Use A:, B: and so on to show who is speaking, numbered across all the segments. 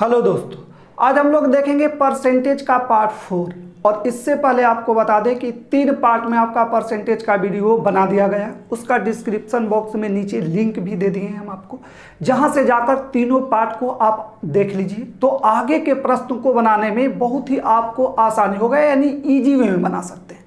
A: Hello दोस्तों, आज हम लोग देखेंगे परसेंटेज का पार्ट 4। और इससे पहले आपको बता दें कि 3 पार्ट में आपका परसेंटेज का वीडियो बना दिया गया है। उसका डिस्क्रिप्शन बॉक्स में नीचे लिंक भी दे दिए हैं हम आपको, जहां से जाकर तीनों पार्ट को आप देख लीजिए। तो आगे के प्रश्न को बनाने में बहुत ही आपको आसानी होगा, यानी इजी वे में बना सकते हैं।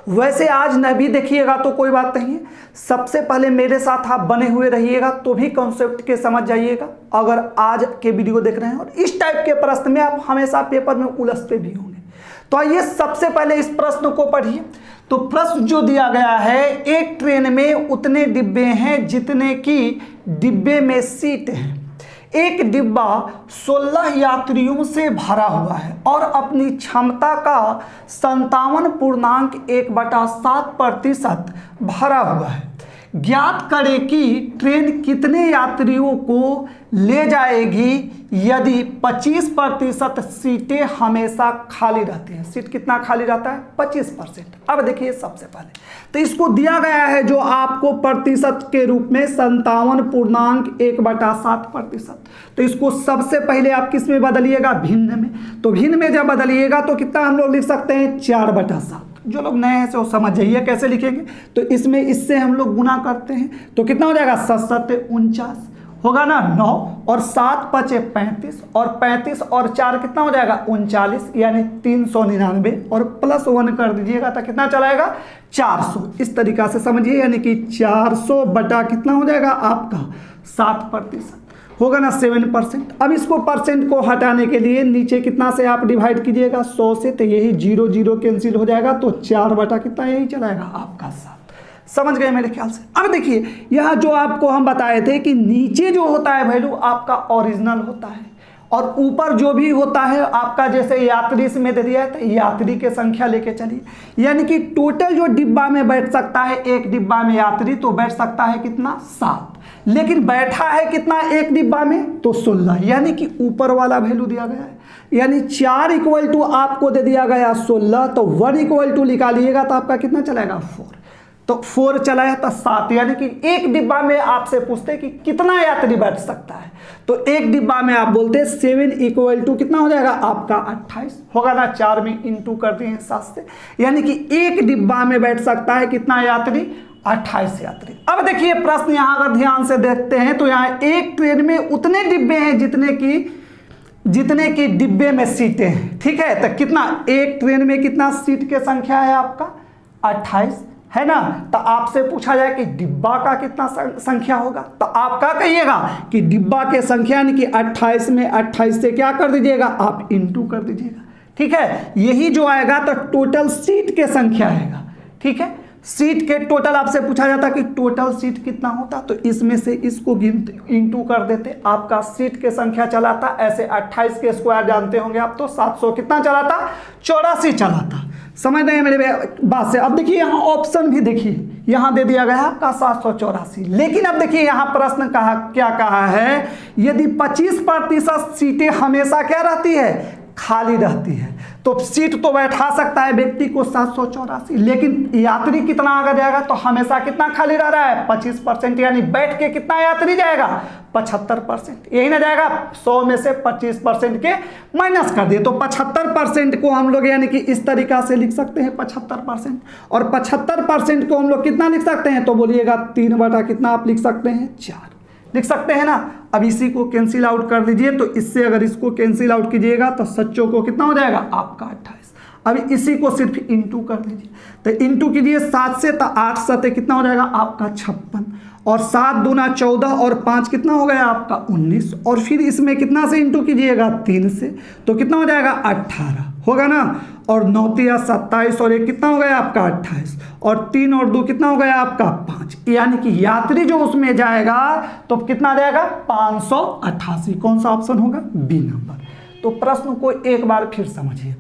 A: वैसे आज न भी देखिएगा तो कोई बात नहीं है, सबसे पहले मेरे साथ आप बने हुए रहिएगा तो भी कॉन्सेप्ट के समझ जाइएगा। अगर आज के वीडियो देख रहे हैं और इस टाइप के प्रश्न में आप हमेशा पेपर में उलझते भी होंगे, तो आइए सबसे पहले इस प्रश्न को पढ़िए। तो प्रश्न जो दिया गया है, एक ट्रेन में उतने डिब्बे हैं जितने की डिब्बे में सीट हैं। एक डिब्बा 16 यात्रियों से भरा हुआ है और अपनी क्षमता का 57.1/7% भरा हुआ है। ज्ञात करें कि ट्रेन कितने यात्रियों को ले जाएगी यदि 25% सीटें हमेशा खाली रहती हैं। सीट कितना खाली रहता है? 25%। अब देखिए सबसे पहले तो इसको दिया गया है जो आपको प्रतिशत के रूप में 57.1/7%। तो इसको सबसे पहले आप किस में बदलिएगा? भिन्न में। तो भिन्न में जब बदलिएगा तो कितना हम लोग लिख सकते हैं? 4/7। जो लोग नए हैं तो समझ जाइए कैसे लिखेंगे। तो इसमें इससे हम लोग गुना करते हैं तो कितना हो जाएगा? 7 × 49 होगा ना, 9 और 7 × 5 = 35 और 35 और 4 कितना हो जाएगा? 39, यानी 399 और +1 कर दीजिएगा तो कितना चलाएगा? 400। इस तरीका से समझिए, यानी कि 400 बटा कितना हो जाएगा आपका? 7% होगा ना, 7%। अब इसको परसेंट को हटाने के लिए नीचे कितना से आप डिवाइड कीजिएगा? 100 से। तो यही 0 0 कैंसिल हो जाएगा, तो 4 बटा कितना यही चलाएगा आपका 7। समझ गए मेरे ख्याल से। अब देखिए यहाँ जो आपको हम बताए थे कि नीचे जो होता है वैल्यू आपका ओरिजिनल होता है और ऊपर जो भी होता है आपका, जैसे यात्री इसमें दे दिया है तो यात्री के संख्या लेके चलिए, यानी कि टोटल जो डिब्बा में बैठ सकता है, एक डिब्बा में यात्री तो बैठ सकता है कितना? 7। लेकिन बैठा है कितना एक डिब्बा में? तो 16, यानी कि ऊपर वाला वैल्यू दिया गया है। यानी 4 = आपको दे दिया गया 16, तो 1 = निकालिएगा तो आपका कितना चलेगा? 4। तो 4 चलाया तो 7, यानी कि एक डिब्बा में आपसे पूछते कि कितना यात्री बैठ सकता है, तो एक डिब्बा में आप बोलते 7 = कितना हो जाएगा आपका? 28 होगा ना। 4 में इंटू कर दिए 7 से, यानी कि एक डिब्बा में बैठ सकता है कितना यात्री? 28 यात्री। अब देखिए प्रश्न यहाँ अगर ध्यान से देखते हैं तो यहाँ एक ट्रेन में उतने डिब्बे हैं जितने की डिब्बे में सीटें हैं। ठीक है, तो कितना एक ट्रेन में कितना सीट की संख्या है आपका? 28 है ना। तो आपसे पूछा जाए कि डिब्बा का कितना संख्या होगा, तो आप क्या कहिएगा कि डिब्बा के संख्या यानी कि 28 में 28 से क्या कर दीजिएगा आप? इंटू कर दीजिएगा। ठीक है, यही जो आएगा तो टोटल सीट के संख्या आएगा। ठीक है, सीट के टोटल आपसे पूछा जाता कि टोटल सीट कितना होता, तो इसमें से इसको इंटू कर देते, आपका सीट के संख्या चलाता। ऐसे 28 के स्क्वायर जानते होंगे आप, तो 700 कितना चलाता? 84 चलाता। समझ रहे हैं मेरे बात से। अब देखिए यहाँ ऑप्शन भी देखिए, यहाँ दे दिया गया आपका 784। लेकिन अब देखिए यहाँ प्रश्न क्या कहा है? यदि 25% सीटें हमेशा क्या रहती है? खाली रहती है, तो सीट तो बैठा सकता है व्यक्ति को 784, लेकिन यात्री कितना आगे जाएगा? तो हमेशा कितना खाली रह रहा है? 25%, यानी बैठ के कितना यात्री जाएगा? 75%। यही ना जाएगा, 100 में से 25% के माइनस कर दिए तो 75% को हम लोग यानी कि इस तरीका से लिख सकते हैं 75%। और 75% को हम लोग कितना लिख सकते हैं? तो बोलिएगा 3 बटा कितना आप लिख सकते हैं? 4 लिख सकते हैं ना। अब इसी को कैंसिल आउट कर दीजिए, तो इससे अगर इसको कैंसिल आउट कीजिएगा तो सच्चों को कितना हो जाएगा आपका? 28। अब इसी को सिर्फ इंटू कर दीजिए, तो इंटू कीजिए 7 से, तो 8 7 कितना हो जाएगा आपका? 56 और 7 दूना 14 और 5 कितना हो गया आपका? 19 और फिर इसमें कितना से इंटू कीजिएगा? 3 से, तो कितना हो जाएगा? 18 होगा ना। और 9 × 27 और 1 कितना हो गया आपका? 28 और 3 और 2 कितना हो गया आपका? 5, यानी कि यात्री जो उसमें जाएगा तो कितना जाएगा? 588। कौन सा ऑप्शन होगा? B number. तो प्रश्न को एक बार फिर समझिए।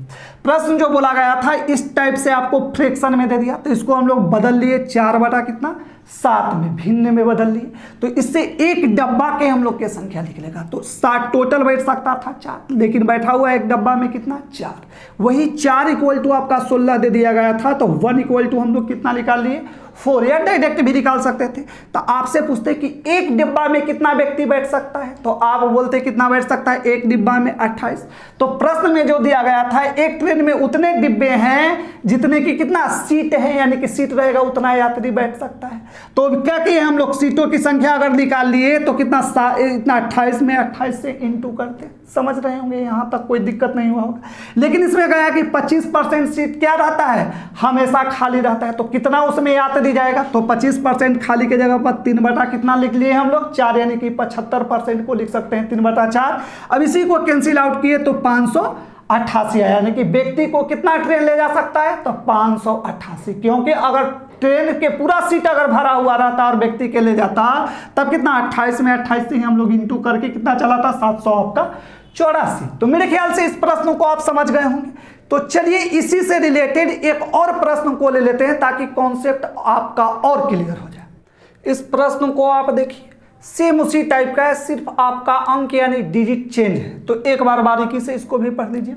A: प्रश्न जो बोला गया था इस टाइप से आपको फ्रैक्शन में दे दिया, तो इसको हम लोग बदल लिए 4 बटा कितना? 7 में, भिन्न में बदल लिए, तो इससे एक डब्बा के हम लोग के संख्या लिख लेगा। तो 7 टोटल बैठ सकता था 4, लेकिन बैठा हुआ एक डब्बा में कितना? 4। वही 4 = आपका 16 दे दिया गया था, तो 1 = हम लोग कितना निकाल लिए? 4 या डायरेक्ट भी निकाल सकते थे। तो आपसे पूछते कि एक डिब्बा में कितना व्यक्ति बैठ सकता है, तो आप बोलते कितना बैठ सकता है, एक डिब्बा में 28। तो प्रश्न में जो दिया गया था एक ट्रेन में उतने डिब्बे हैं जितने की कितना सीट है, यानी कि सीट रहेगा उतना यात्री बैठ सकता है। तो क्या किए हम लोग, सीटों की संख्या अगर निकाल लिए तो कितना इतना 28 में 28 से इंटू करते। समझ रहे होंगे, यहाँ तक कोई दिक्कत नहीं हुआ होगा। लेकिन इसमें गया कि 25% सीट क्या रहता है, हमेशा खाली रहता है। तो कितना उसमें यात्री जाएगा, तो 25% खाली के जगह पर 3 बटा कितना लिख लिए हम लोग 4, यानी कि 75% को लिख सकते हैं 3 बटा 4। अब इसी को कैंसिल आउट किए तो 588 है, यानी कि व्यक्ति को कितना ट्रेन ले जा सकता है, तो 588। क्योंकि अगर ट्रेन के पूरा सीट अगर भरा हुआ रहता और व्यक्ति के ले जाता तब कितना 28 में 28 से ही हम लोग इंटू करके कितना चला था 700 आपका 84। तो मेरे ख्याल से इस प्रश्न को आप समझ गए होंगे। तो चलिए इसी से रिलेटेड एक और प्रश्न को ले लेते हैं ताकि कॉन्सेप्ट आपका और क्लियर हो जाए। इस प्रश्न को आप देखिए, सेम उसी टाइप का है, सिर्फ आपका अंक यानी डिजिट चेंज है। तो एक बार बारीकी से इसको भी पढ़ लीजिए।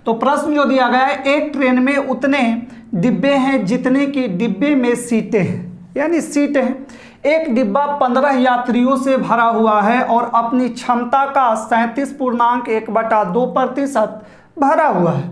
A: तो प्रश्न जो दिया गया है, एक ट्रेन में उतने डिब्बे हैं जितने की डिब्बे में सीटें हैं, यानी सीटें हैं। एक डिब्बा 15 यात्रियों से भरा हुआ है और अपनी क्षमता का 37.1/2% भरा हुआ है।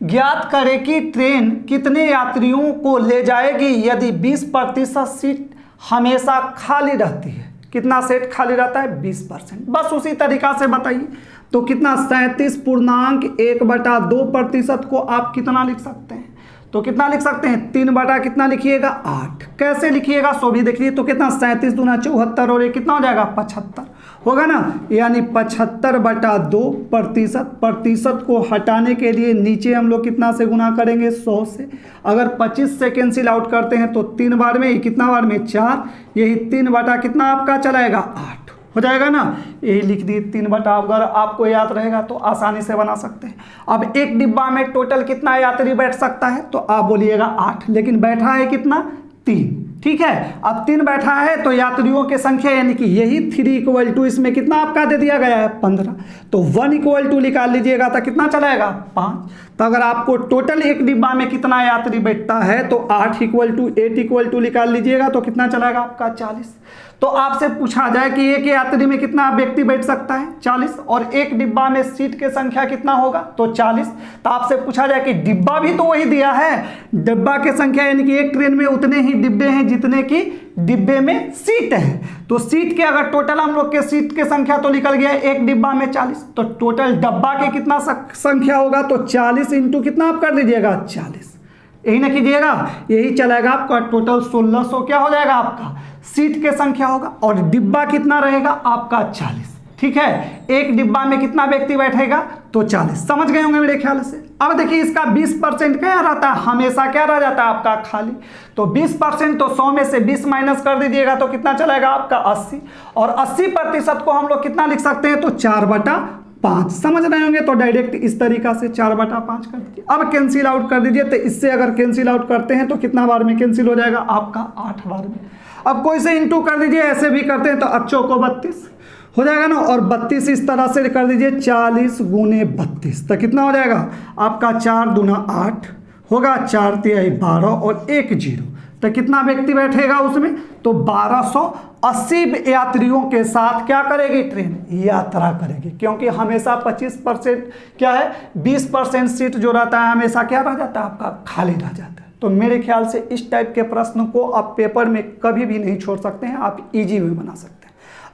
A: ज्ञात करें कि ट्रेन कितने यात्रियों को ले जाएगी यदि 20% सीट हमेशा खाली रहती है। कितना सेट खाली रहता है, 20%। बस उसी तरीका से बताइए। तो कितना 37.1/2% को आप कितना लिख सकते हैं, तो कितना लिख सकते हैं 3 बटा कितना लिखिएगा 8। कैसे लिखिएगा सो भी देखिए। तो कितना 37 दूना 74 और ये कितना हो जाएगा 75 होगा ना, यानी 75/2%। प्रतिशत को हटाने के लिए नीचे हम लोग कितना से गुना करेंगे 100 से। अगर 25 से कैंसिल आउट करते हैं तो 3 बार में, कितना बार में 4, यही 3 बटा कितना आपका चलाएगा 8 हो जाएगा ना। यही लिख दिए 3 बटा। अगर आपको याद रहेगा तो आसानी से बना सकते हैं। अब एक डिब्बा में टोटल कितना यात्री बैठ सकता है, तो आप बोलिएगा 8, लेकिन बैठा है कितना 3। ठीक है, अब 3 बैठा है तो यात्रियों की संख्या यानी कि यही 3 = इसमें कितना आपका दे दिया गया है 15। तो 1 = निकाल लीजिएगा तो कितना चलाएगा 5। तो अगर आपको टोटल एक डिब्बा में कितना यात्री बैठता है तो 8 = निकाल लीजिएगा तो कितना चलाएगा आपका 40। तो आपसे पूछा जाए कि एक यात्री में कितना व्यक्ति बैठ सकता है 40, और एक डिब्बा में सीट की संख्या कितना होगा तो 40। तो आपसे पूछा जाए कि डिब्बा भी तो वही दिया है, डिब्बा की संख्या यानी कि एक ट्रेन में उतने ही डिब्बे हैं जितने की डिब्बे में सीट है। तो सीट के अगर टोटल हम लोग के सीट की संख्या तो निकल गया एक डिब्बा में 40, तो टोटल डब्बा के कितना संख्या होगा तो 40 इंटू कितना आप कर दीजिएगा 40, यही ना कीजिएगा, यही चलेगा आपका टोटल 1600 क्या हो जाएगा आपका सीट के संख्या होगा। और डिब्बा कितना रहेगा आपका 40। ठीक है, एक डिब्बा में कितना व्यक्ति बैठेगा तो 40। समझ गए होंगे मेरे ख्याल से। अब देखिए इसका 20% क्या रहता है, हमेशा क्या रह जाता है आपका खाली। तो 20% तो 100 में से 20 माइनस कर दीजिएगा तो कितना चलेगा आपका 80। और 80% को हम लोग कितना लिख सकते हैं तो 4/5। समझ रहे होंगे। तो डायरेक्ट इस तरीका से 4/5 कर दीजिए। अब कैंसिल आउट कर दीजिए। तो इससे अगर कैंसिल आउट करते हैं तो कितना बार में कैंसिल हो जाएगा आपका 8 बार में। अब कोई से इंटू कर दीजिए, ऐसे भी करते हैं तो अच्छों को 32 हो जाएगा ना। और 32 इस तरह से कर दीजिए 40 × 32 तो कितना हो जाएगा आपका 4 दूना 8 होगा, 4 तिहाई 12 और 1 0। तो कितना व्यक्ति बैठेगा उसमें तो 1280 यात्रियों के साथ क्या करेगी ट्रेन यात्रा करेगी। क्योंकि हमेशा 25% क्या है 20% सीट जो रहता है हमेशा क्या रह जाता है आपका खाली रह जाता है। तो मेरे ख्याल से इस टाइप के प्रश्न को आप पेपर में कभी भी नहीं छोड़ सकते हैं, आप इजी में बना सकते हैं।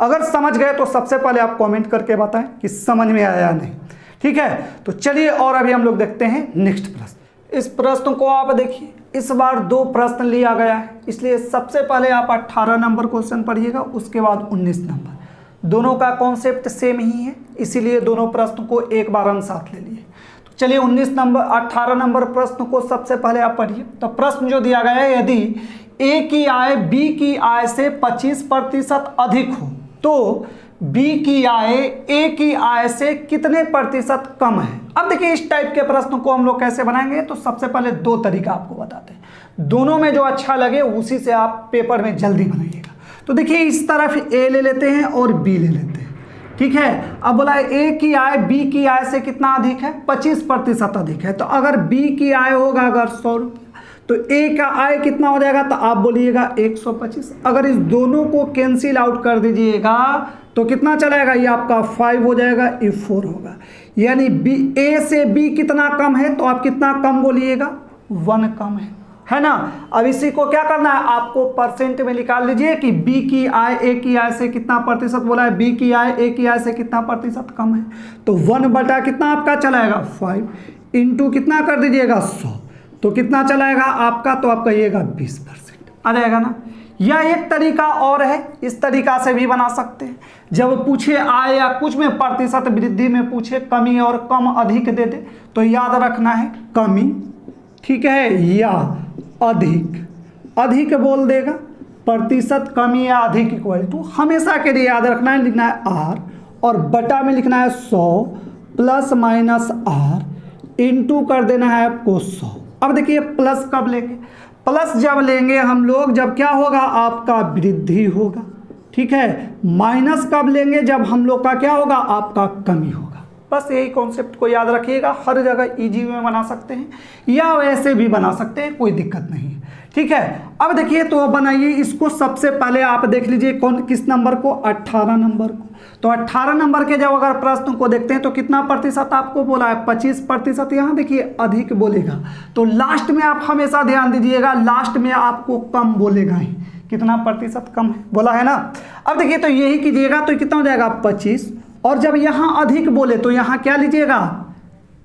A: अगर समझ गए तो सबसे पहले आप कमेंट करके बताएं कि समझ में आया या नहीं। ठीक है, तो चलिए और अभी हम लोग देखते हैं नेक्स्ट प्रश्न। इस प्रश्न को आप देखिए, इस बार 2 प्रश्न लिया गया है, इसलिए सबसे पहले आप 18 नंबर क्वेश्चन पढ़िएगा, उसके बाद 19 नंबर। दोनों का कॉन्सेप्ट सेम ही है, इसीलिए दोनों प्रश्न को एक बार हम साथ ले लिए। चलिए 18 नंबर प्रश्न को सबसे पहले आप पढ़िए। तो प्रश्न जो दिया गया है, यदि ए की आय बी की आय से 25% अधिक हो तो बी की आय ए की आय से कितने प्रतिशत कम है। अब देखिए इस टाइप के प्रश्न को हम लोग कैसे बनाएंगे, तो सबसे पहले 2 तरीका आपको बताते हैं, दोनों में जो अच्छा लगे उसी से आप पेपर में जल्दी बनाइएगा। तो देखिए इस तरफ ए ले लेते हैं और बी ले लेते हैं। ठीक है, अब बोला ए की आय बी की आय से कितना अधिक है 25% अधिक है। तो अगर बी की आय होगा अगर 100 रुपया तो ए का आय कितना हो जाएगा, तो आप बोलिएगा 125। अगर इस दोनों को कैंसिल आउट कर दीजिएगा तो कितना चलेगा, ये आपका 5 हो जाएगा, ये 4 होगा। यानी बी, ए से बी कितना कम है, तो आप कितना कम बोलिएगा, 1 कम है ना। अब इसी को क्या करना है, आपको परसेंट में निकाल लीजिए कि बी की आय ए की आय से कितना प्रतिशत बोला है, बी की आय ए की आय से कितना प्रतिशत कम है। तो 1 बटा कितना आपका चलाएगा 5 इंटू कितना कर दीजिएगा 100, तो कितना चलाएगा आपका, तो आप कहिएगा 20% आ जाएगा ना। या एक तरीका और है, इस तरीका से भी बना सकते हैं। जब पूछे आय या कुछ में प्रतिशत वृद्धि में पूछे कमी और कम अधिक दे दे, तो याद रखना है कमी, ठीक है, या अधिक बोल देगा, प्रतिशत कमी या अधिक इक्वल टू हमेशा के लिए याद रखना है, लिखना है आर और बटा में लिखना है 100 प्लस माइनस आर इंटू कर देना है आपको 100। अब देखिए प्लस कब लेंगे, प्लस जब लेंगे हम लोग जब क्या होगा, आपका वृद्धि होगा, ठीक है। माइनस कब लेंगे, जब हम लोग का क्या होगा, आपका कमी होगा। बस यही कॉन्सेप्ट को याद रखिएगा, हर जगह इजी में बना सकते हैं या वैसे भी बना सकते हैं, कोई दिक्कत नहीं है, ठीक है। अब देखिए तो बनाइए इसको, सबसे पहले आप देख लीजिए कौन किस नंबर को, 18 नंबर को। तो 18 नंबर के जब अगर प्रश्न को देखते हैं तो कितना प्रतिशत आपको बोला है, 25%। यहाँ देखिए अधिक बोलेगा, तो लास्ट में आप हमेशा ध्यान दीजिएगा, लास्ट में आपको कम बोलेगा ही, कितना प्रतिशत कम है बोला है ना। अब देखिए तो यही कीजिएगा, तो कितना हो जाएगा 25, और जब यहाँ अधिक बोले तो यहाँ क्या लीजिएगा,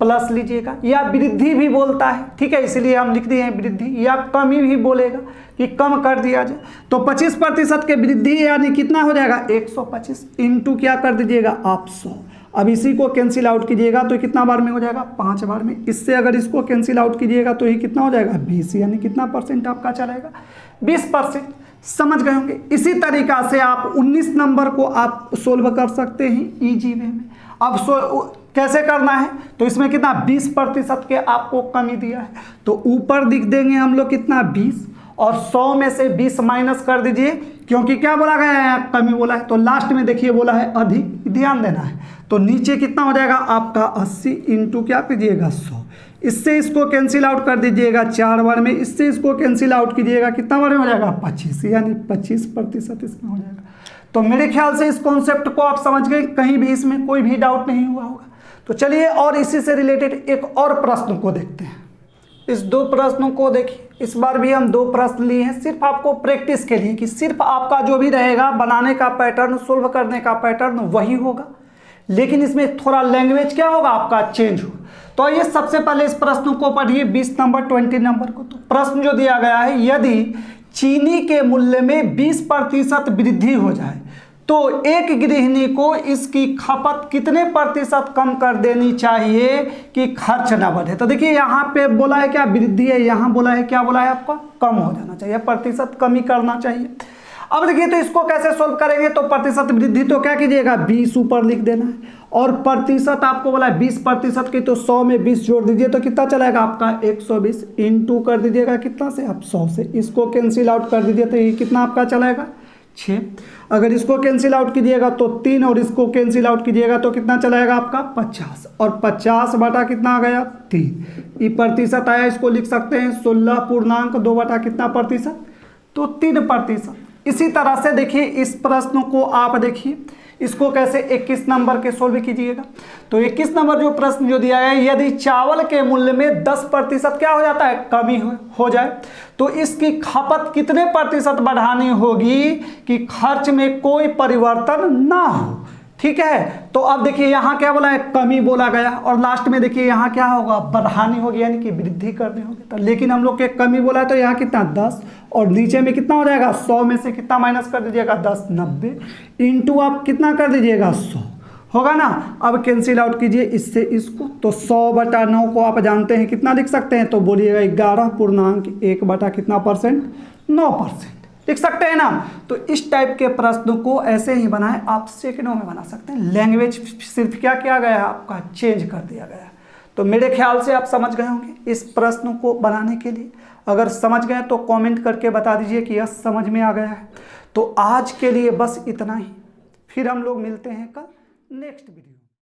A: प्लस लीजिएगा, या वृद्धि भी बोलता है, ठीक है, इसलिए हम लिख दिए हैं वृद्धि, या कमी भी बोलेगा कि कम कर दिया जाए। तो 25% के वृद्धि यानी कितना हो जाएगा 125 इंटू क्या कर दीजिएगा आप 100। अब इसी को कैंसिल आउट कीजिएगा तो कितना बार में हो जाएगा, 5 बार में। इससे अगर इसको कैंसिल आउट कीजिएगा तो ये कितना हो जाएगा 20, यानी कितना परसेंट आपका चलेगा 20%। समझ गए होंगे। इसी तरीका से आप 19 नंबर को आप सोल्व कर सकते हैं इजी वे में। अब कैसे करना है, तो इसमें कितना 20% के आपको कमी दिया है, तो ऊपर लिख देंगे हम लोग कितना 20, और 100 में से 20 माइनस कर दीजिए, क्योंकि क्या बोला गया है, कमी बोला है। तो लास्ट में देखिए बोला है अधिक, ध्यान देना है। तो नीचे कितना हो जाएगा आपका 80 इंटू क्या कीजिएगा 100। इससे इसको कैंसिल आउट कर दीजिएगा 4 बार में, इससे इसको कैंसिल आउट कीजिएगा कितना बार में हो जाएगा 25, यानी 25% इसमें हो जाएगा। तो मेरे ख्याल से इस कॉन्सेप्ट को आप समझ गए, कहीं भी इसमें कोई भी डाउट नहीं हुआ होगा। तो चलिए और इसी से रिलेटेड एक और प्रश्न को देखते हैं। इस 2 प्रश्नों को देखिए, इस बार भी हम 2 प्रश्न लिए हैं सिर्फ आपको प्रैक्टिस के लिए, कि सिर्फ आपका जो भी रहेगा बनाने का पैटर्न, सोल्व करने का पैटर्न वही होगा, लेकिन इसमें थोड़ा लैंग्वेज क्या होगा आपका चेंज होगा। तो ये सबसे पहले इस प्रश्न को पढ़िए 20 नंबर 20 नंबर को। तो प्रश्न जो दिया गया है, यदि चीनी के मूल्य में 20% वृद्धि हो जाए तो एक गृहिणी को इसकी खपत कितने प्रतिशत कम कर देनी चाहिए कि खर्च ना बढ़े। तो देखिए यहाँ पे बोला है क्या वृद्धि है, यहाँ बोला है क्या, बोला है आपका कम हो जाना चाहिए, प्रतिशत कमी करना चाहिए। अब देखिए तो इसको कैसे सोल्व करेंगे, तो प्रतिशत वृद्धि तो क्या कीजिएगा 20 ऊपर लिख देना है, और प्रतिशत आपको बोला है 20% की, तो 100 में 20 जोड़ दीजिए तो कितना चलेगा आपका 120 इंटू कर दीजिएगा कितना से आप 100 से, इसको कैंसिल आउट कर दीजिए तो ये कितना आपका चलेगा 6। अगर इसको कैंसिल आउट कीजिएगा तो 3, और इसको कैंसिल आउट कीजिएगा तो कितना चलाएगा आपका 50, और 50 बटा कितना आ गया 3। ये प्रतिशत आया, इसको लिख सकते हैं 16.2 बटा कितना प्रतिशत, तो 3%। इसी तरह से देखिए इस प्रश्न को आप देखिए, इसको कैसे 21 नंबर के सोल्व कीजिएगा। तो 21 नंबर जो प्रश्न जो दिया है, यदि चावल के मूल्य में 10% क्या हो जाता है कमी हो जाए तो इसकी खपत कितने प्रतिशत बढ़ानी होगी कि खर्च में कोई परिवर्तन ना हो, ठीक है। तो अब देखिए यहाँ क्या बोला है कमी बोला गया, और लास्ट में देखिए यहाँ क्या होगा बढ़ानी होगी, यानी कि वृद्धि करनी होगी। तो लेकिन हम लोग के कमी बोला है तो यहाँ कितना 10, और नीचे में कितना हो जाएगा 100 में से कितना माइनस कर दीजिएगा 10, 90 इंटू आप कितना कर दीजिएगा 100 होगा ना। अब कैंसिल आउट कीजिए इससे इसको, तो 100 बटा 9 को आप जानते हैं कितना लिख सकते हैं, तो बोलिएगा 11.1 बटा कितना परसेंट 9% लिख सकते हैं ना। तो इस टाइप के प्रश्नों को ऐसे ही बनाएं, आप सेकंडों में बना सकते हैं। लैंग्वेज सिर्फ क्या किया गया है आपका चेंज कर दिया गया है। तो मेरे ख्याल से आप समझ गए होंगे इस प्रश्न को बनाने के लिए। अगर समझ गए तो कमेंट करके बता दीजिए कि यह समझ में आ गया है। तो आज के लिए बस इतना ही, फिर हम लोग मिलते हैं कल नेक्स्ट वीडियो।